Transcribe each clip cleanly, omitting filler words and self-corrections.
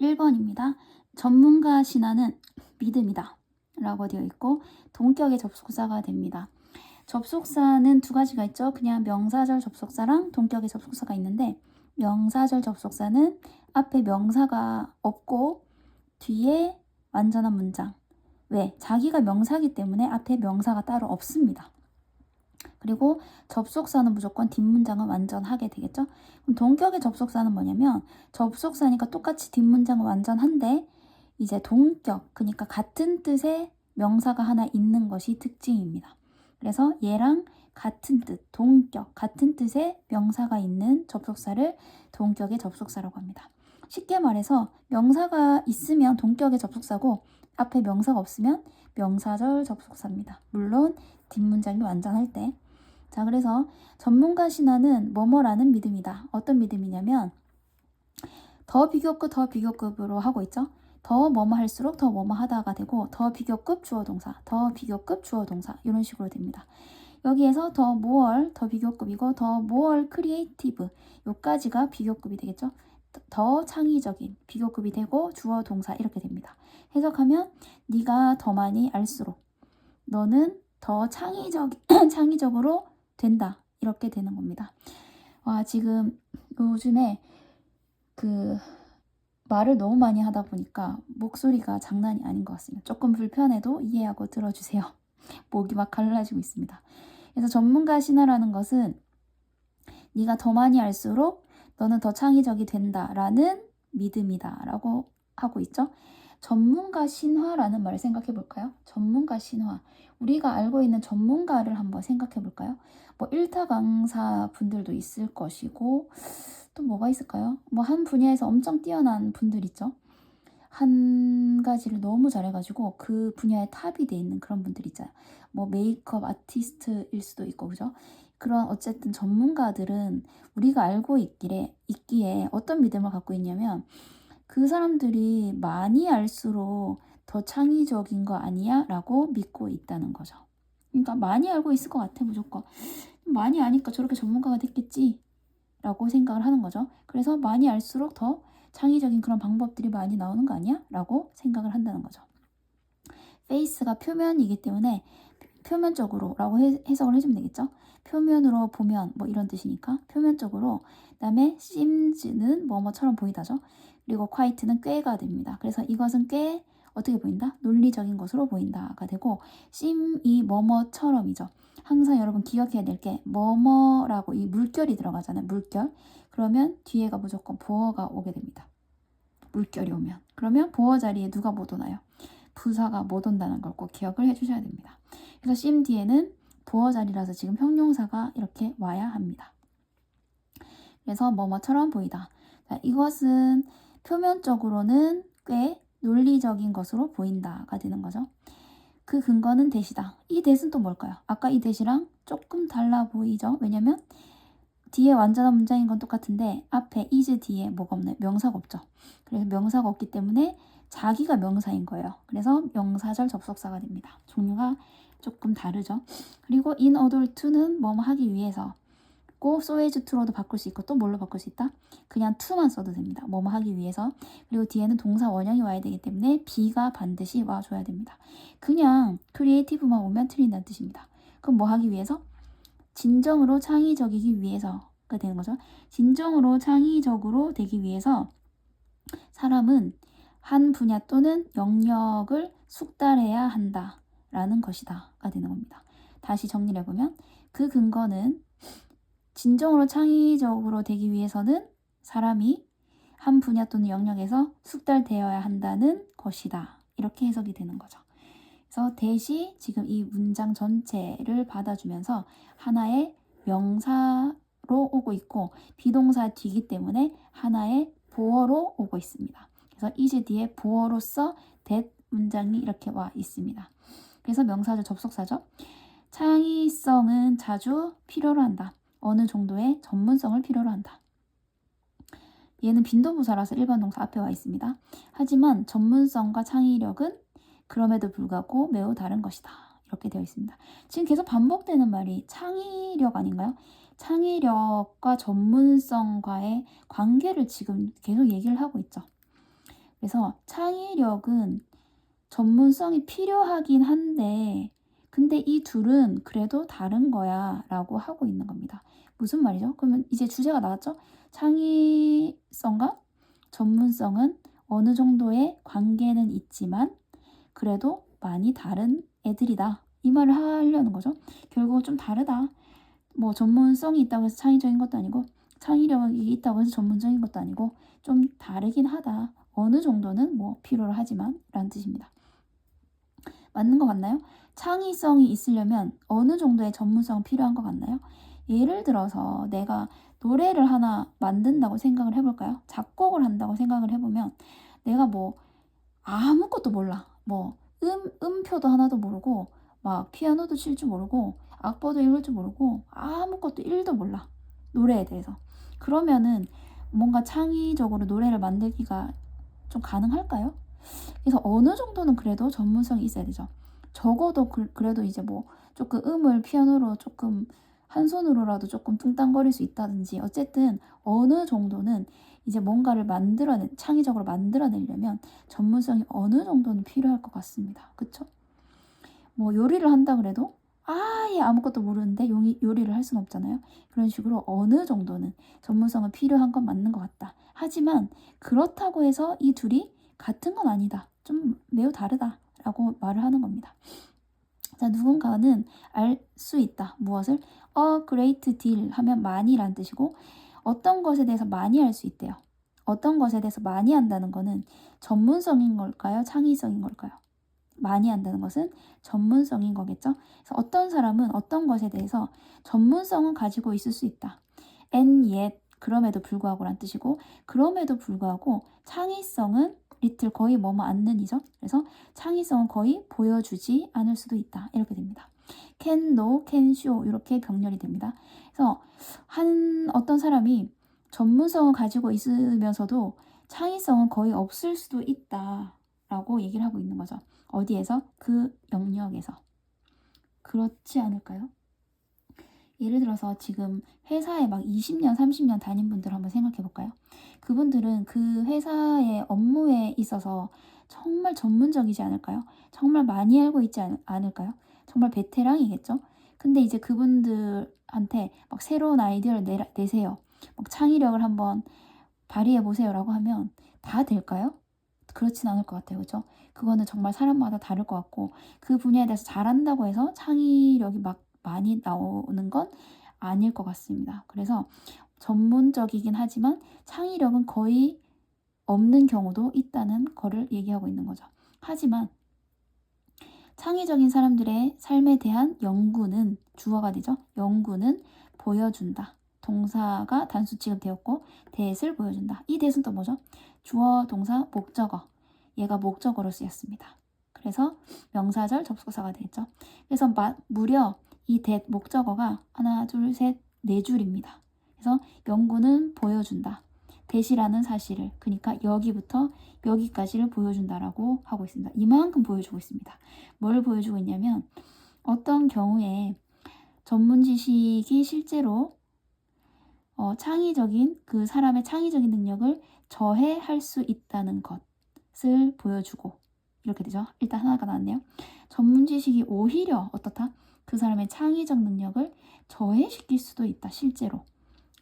1번입니다. 전문가 신화는 믿음이다 라고 되어 있고 동격의 접속사가 됩니다. 접속사는 두 가지가 있죠. 그냥 명사절 접속사랑 동격의 접속사가 있는데 명사절 접속사는 앞에 명사가 없고 뒤에 완전한 문장. 왜? 자기가 명사기 때문에 앞에 명사가 따로 없습니다. 그리고 접속사는 무조건 뒷문장은 완전하게 되겠죠. 그럼 동격의 접속사는 뭐냐면 접속사니까 똑같이 뒷문장은 완전한데 이제 동격, 그러니까 같은 뜻의 명사가 하나 있는 것이 특징입니다. 그래서 얘랑 같은 뜻, 동격, 같은 뜻의 명사가 있는 접속사를 동격의 접속사라고 합니다. 쉽게 말해서 명사가 있으면 동격의 접속사고 앞에 명사가 없으면 명사절 접속사입니다. 물론 뒷문장이 완전할 때. 자, 그래서 전문가 신화는 뭐뭐라는 믿음이다. 어떤 믿음이냐면 더 비교급, 더 비교급으로 하고 있죠. 더 뭐뭐 할수록 더 뭐뭐 하다가 되고 더 비교급 주어 동사, 더 비교급 주어 동사 이런 식으로 됩니다. 여기에서 더 모얼, 더 비교급이고 더 모얼 크리에이티브 요까지가 비교급이 되겠죠. 더 창의적인 비교급이 되고 주어 동사 이렇게 됩니다. 해석하면 네가 더 많이 알수록 너는 더 창의적으로 된다 이렇게 되는 겁니다. 와, 지금 요즘에 말을 너무 많이 하다 보니까 목소리가 장난이 아닌 것 같습니다. 조금 불편해도 이해하고 들어주세요. 목이 막 갈라지고 있습니다. 그래서 전문가 신화라는 것은 네가 더 많이 알수록 너는 더 창의적이 된다라는 믿음이다 라고 하고 있죠. 전문가 신화라는 말을 생각해 볼까요? 전문가 신화. 우리가 알고 있는 전문가를 한번 생각해 볼까요? 뭐 일타 강사 분들도 있을 것이고 또 뭐가 있을까요? 뭐 한 분야에서 엄청 뛰어난 분들 있죠. 한 가지를 너무 잘해가지고 그 분야에 탑이 돼 있는 그런 분들 있잖아요. 뭐 메이크업 아티스트일 수도 있고 그죠? 그런 어쨌든 전문가들은 우리가 알고 있기에 어떤 믿음을 갖고 있냐면 그 사람들이 많이 알수록 더 창의적인 거 아니야? 라고 믿고 있다는 거죠. 그러니까 많이 알고 있을 것 같아 무조건. 많이 아니까 저렇게 전문가가 됐겠지 라고 생각을 하는 거죠. 그래서 많이 알수록 더 창의적인 그런 방법들이 많이 나오는 거 아니야? 라고 생각을 한다는 거죠. 페이스가 표면이기 때문에 표면적으로 라고 해석을 해주면 되겠죠. 표면으로 보면 뭐 이런 뜻이니까 표면적으로. 그 다음에 seems는 뭐뭐처럼 보이다죠. 그리고 quite는 꽤가 됩니다. 그래서 이것은 꽤 어떻게 보인다? 논리적인 것으로 보인다가 되고 seem이 뭐뭐처럼이죠. 항상 여러분 기억해야 될 게 뭐뭐라고 이 물결이 들어가잖아요. 물결. 그러면 뒤에가 무조건 보어가 오게 됩니다. 물결이 오면. 그러면 보어 자리에 누가 못 오나요? 부사가 못 온다는 걸 꼭 기억을 해주셔야 됩니다. 그래서 심 뒤에는 보어 자리라서 지금 형용사가 이렇게 와야 합니다. 그래서 뭐뭐처럼 보이다. 자, 이것은 표면적으로는 꽤 논리적인 것으로 보인다가 되는 거죠. 그 근거는 대시다. 이 대시는 또 뭘까요? 아까 이 대시랑 조금 달라 보이죠? 왜냐면 뒤에 완전한 문장인 건 똑같은데 앞에 is 뒤에 뭐가 없나요? 명사가 없죠. 그래서 명사가 없기 때문에 자기가 명사인 거예요. 그래서 명사절 접속사가 됩니다. 종류가 조금 다르죠. 그리고 in order to는 뭐뭐 하기 위해서 꼭 so as to로도 바꿀 수 있고 또 뭘로 바꿀 수 있다? 그냥 to만 써도 됩니다. 뭐뭐 하기 위해서. 그리고 뒤에는 동사 원형이 와야 되기 때문에 be가 반드시 와줘야 됩니다. 그냥 creative만 오면 틀린다는 뜻입니다. 그럼 뭐 하기 위해서? 진정으로 창의적이기 위해서가 되는 거죠. 진정으로 창의적으로 되기 위해서 사람은 한 분야 또는 영역을 숙달해야 한다라는 것이다가 되는 겁니다. 다시 정리를 해보면 그 근거는 진정으로 창의적으로 되기 위해서는 사람이 한 분야 또는 영역에서 숙달되어야 한다는 것이다. 이렇게 해석이 되는 거죠. 그래서 대시 지금 이 문장 전체를 받아주면서 하나의 명사로 오고 있고 비동사 뒤이기 때문에 하나의 보어로 오고 있습니다. 그래서 is 뒤에 보어로서 that 문장이 이렇게 와 있습니다. 그래서 명사절 접속사죠. 창의성은 자주 필요로 한다. 어느 정도의 전문성을 필요로 한다. 얘는 빈도부사라서 일반 동사 앞에 와 있습니다. 하지만 전문성과 창의력은 그럼에도 불구하고 매우 다른 것이다. 이렇게 되어 있습니다. 지금 계속 반복되는 말이 창의력 아닌가요? 창의력과 전문성과의 관계를 지금 계속 얘기를 하고 있죠. 그래서 창의력은 전문성이 필요하긴 한데 근데 이 둘은 그래도 다른 거야 라고 하고 있는 겁니다. 무슨 말이죠? 그러면 이제 주제가 나왔죠? 창의성과 전문성은 어느 정도의 관계는 있지만 그래도 많이 다른 애들이다. 이 말을 하려는 거죠. 결국 좀 다르다. 뭐 전문성이 있다고 해서 창의적인 것도 아니고 창의력이 있다고 해서 전문적인 것도 아니고 좀 다르긴 하다. 어느 정도는 뭐 필요로 하지만 라는 뜻입니다. 맞는 것 같나요? 창의성이 있으려면 어느 정도의 전문성이 필요한 것 같나요? 예를 들어서 내가 노래를 하나 만든다고 생각을 해볼까요? 작곡을 한다고 생각을 해보면 내가 뭐 아무것도 몰라. 뭐 음표도 하나도 모르고 막 피아노도 칠 줄 모르고 악보도 읽을 줄 모르고 아무것도 1도 몰라. 노래에 대해서. 그러면은 뭔가 창의적으로 노래를 만들기가 좀 가능할까요? 그래서 어느 정도는 그래도 전문성이 있어야 되죠. 적어도 그래도 이제 뭐 조금 음을 피아노로 조금 한 손으로라도 조금 뚱땅거릴 수 있다든지 어쨌든 어느 정도는 이제 뭔가를 창의적으로 만들어내려면 전문성이 어느 정도는 필요할 것 같습니다. 그쵸? 뭐 요리를 한다 그래도 아예 아무것도 모르는데 요리를 할 수는 없잖아요. 그런 식으로 어느 정도는 전문성은 필요한 건 맞는 것 같다. 하지만 그렇다고 해서 이 둘이 같은 건 아니다. 좀 매우 다르다라고 말을 하는 겁니다. 자, 누군가는 알 수 있다. 무엇을? A great deal 하면 많이란 뜻이고 어떤 것에 대해서 많이 알 수 있대요. 어떤 것에 대해서 많이 한다는 거는 전문성인 걸까요? 창의성인 걸까요? 많이 한다는 것은 전문성인 거겠죠. 그래서 어떤 사람은 어떤 것에 대해서 전문성은 가지고 있을 수 있다. and yet 그럼에도 불구하고란 뜻이고 그럼에도 불구하고 창의성은 little 거의 뭐뭐 않는이죠. 그래서 창의성은 거의 보여주지 않을 수도 있다. 이렇게 됩니다. can, no, can, show 이렇게 병렬이 됩니다. 그래서 어떤 사람이 전문성을 가지고 있으면서도 창의성은 거의 없을 수도 있다라고 얘기를 하고 있는 거죠. 어디에서? 그 영역에서. 그렇지 않을까요? 예를 들어서 지금 회사에 막 20년, 30년 다닌 분들 한번 생각해 볼까요? 그분들은 그 회사의 업무에 있어서 정말 전문적이지 않을까요? 정말 많이 알고 있지 않을까요? 정말 베테랑이겠죠? 근데 이제 그분들한테 막 새로운 아이디어를 내세요. 막 창의력을 한번 발휘해 보세요라고 하면 다 될까요? 그렇진 않을 것 같아요. 그죠? 그거는 정말 사람마다 다를 것 같고 그 분야에 대해서 잘한다고 해서 창의력이 막 많이 나오는 건 아닐 것 같습니다. 그래서 전문적이긴 하지만 창의력은 거의 없는 경우도 있다는 거를 얘기하고 있는 거죠. 하지만 창의적인 사람들의 삶에 대한 연구는 주어가 되죠. 연구는 보여준다. 동사가 단수 취급되었고 대을 보여준다. 이 대은 또 뭐죠? 주어, 동사, 목적어. 얘가 목적어로 쓰였습니다. 그래서 명사절, 접속사가 되겠죠. 그래서 무려 이 목적어가 하나, 둘, 셋, 네 줄입니다. 그래서 연구는 보여준다. 대시라는 사실을, 그러니까 여기부터 여기까지를 보여준다라고 하고 있습니다. 이만큼 보여주고 있습니다. 뭘 보여주고 있냐면 어떤 경우에 전문 지식이 실제로 창의적인 그 사람의 창의적인 능력을 저해할 수 있다는 것을 보여주고 이렇게 되죠. 일단 하나가 나왔네요. 전문 지식이 오히려 어떻다? 그 사람의 창의적 능력을 저해시킬 수도 있다. 실제로.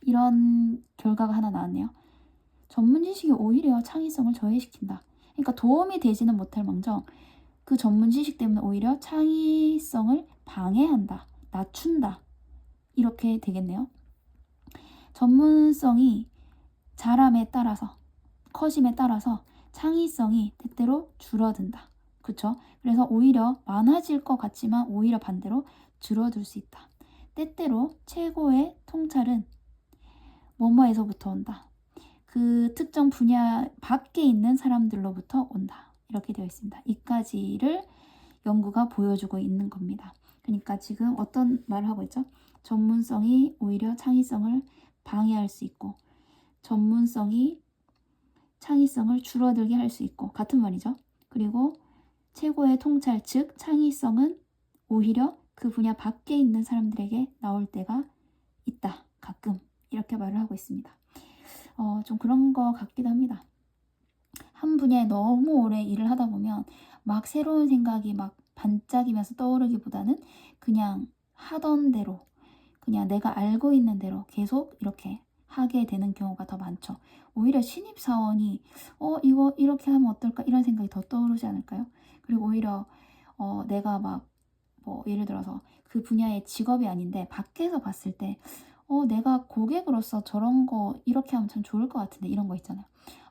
이런 결과가 하나 나왔네요. 전문 지식이 오히려 창의성을 저해시킨다. 그러니까 도움이 되지는 못할 망정 그 전문 지식 때문에 오히려 창의성을 방해한다. 낮춘다. 이렇게 되겠네요. 전문성이 자람에 따라서 커짐에 따라서 창의성이 때때로 줄어든다. 그렇죠? 그래서 오히려 많아질 것 같지만 오히려 반대로 줄어들 수 있다. 때때로 최고의 통찰은 뭐뭐에서부터 온다. 그 특정 분야 밖에 있는 사람들로부터 온다. 이렇게 되어 있습니다. 이까지를 연구가 보여주고 있는 겁니다. 그러니까 지금 어떤 말을 하고 있죠? 전문성이 오히려 창의성을 방해할 수 있고 전문성이 창의성을 줄어들게 할 수 있고 같은 말이죠. 그리고 최고의 통찰, 즉 창의성은 오히려 그 분야 밖에 있는 사람들에게 나올 때가 있다. 가끔 이렇게 말을 하고 있습니다. 좀 그런 거 같기도 합니다. 한 분야에 너무 오래 일을 하다 보면 막 새로운 생각이 막 반짝이면서 떠오르기보다는 그냥 하던 대로, 그냥 내가 알고 있는 대로 계속 이렇게 하게 되는 경우가 더 많죠. 오히려 신입사원이 이거 이렇게 하면 어떨까 이런 생각이 더 떠오르지 않을까요? 그리고 오히려 내가 막 뭐 예를 들어서 그 분야의 직업이 아닌데 밖에서 봤을 때 내가 고객으로서 저런 거 이렇게 하면 참 좋을 것 같은데 이런 거 있잖아요.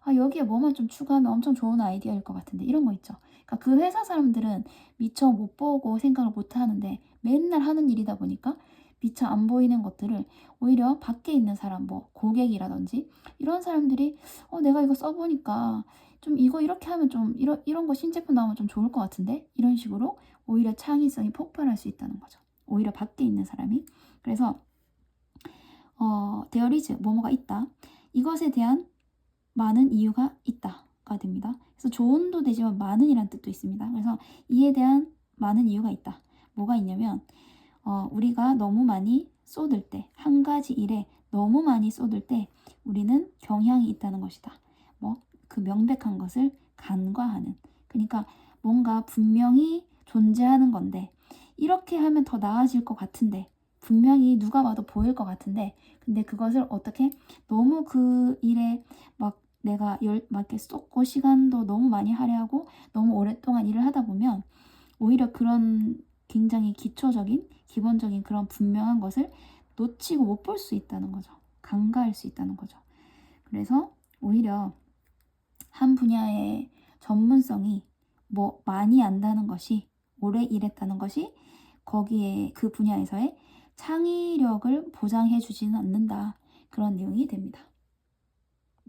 아, 여기에 뭐만 좀 추가하면 엄청 좋은 아이디어일 것 같은데 이런 거 있죠. 그러니까 그 회사 사람들은 미처 못 보고 생각을 못 하는데 맨날 하는 일이다 보니까 미처 안 보이는 것들을 오히려 밖에 있는 사람, 뭐 고객이라든지 이런 사람들이 내가 이거 써보니까 좀 이거 이렇게 하면 좀 이런 거 신제품 나오면 좀 좋을 것 같은데 이런 식으로 오히려 창의성이 폭발할 수 있다는 거죠. 오히려 밖에 있는 사람이. 그래서 there is 뭐뭐가 있다. 이것에 대한 많은 이유가 있다가 됩니다. 그래서 조언도 되지만 많은이란 뜻도 있습니다. 그래서 이에 대한 많은 이유가 있다. 뭐가 있냐면 우리가 너무 많이 쏟을 때, 한 가지 일에 너무 많이 쏟을 때 우리는 경향이 있다는 것이다. 뭐 그 명백한 것을 간과하는. 그러니까 뭔가 분명히 존재하는 건데 이렇게 하면 더 나아질 것 같은데 분명히 누가 봐도 보일 것 같은데 근데 그것을 어떻게 너무 그 일에 막 내가 막 이렇게 쏟고 시간도 너무 많이 할애하고 너무 오랫동안 일을 하다 보면 오히려 그런 굉장히 기초적인 기본적인 그런 분명한 것을 놓치고 못 볼 수 있다는 거죠. 간과할 수 있다는 거죠. 그래서 오히려 한 분야의 전문성이 뭐 많이 안다는 것이 오래 일했다는 것이 거기에 그 분야에서의 창의력을 보장해 주지는 않는다. 그런 내용이 됩니다.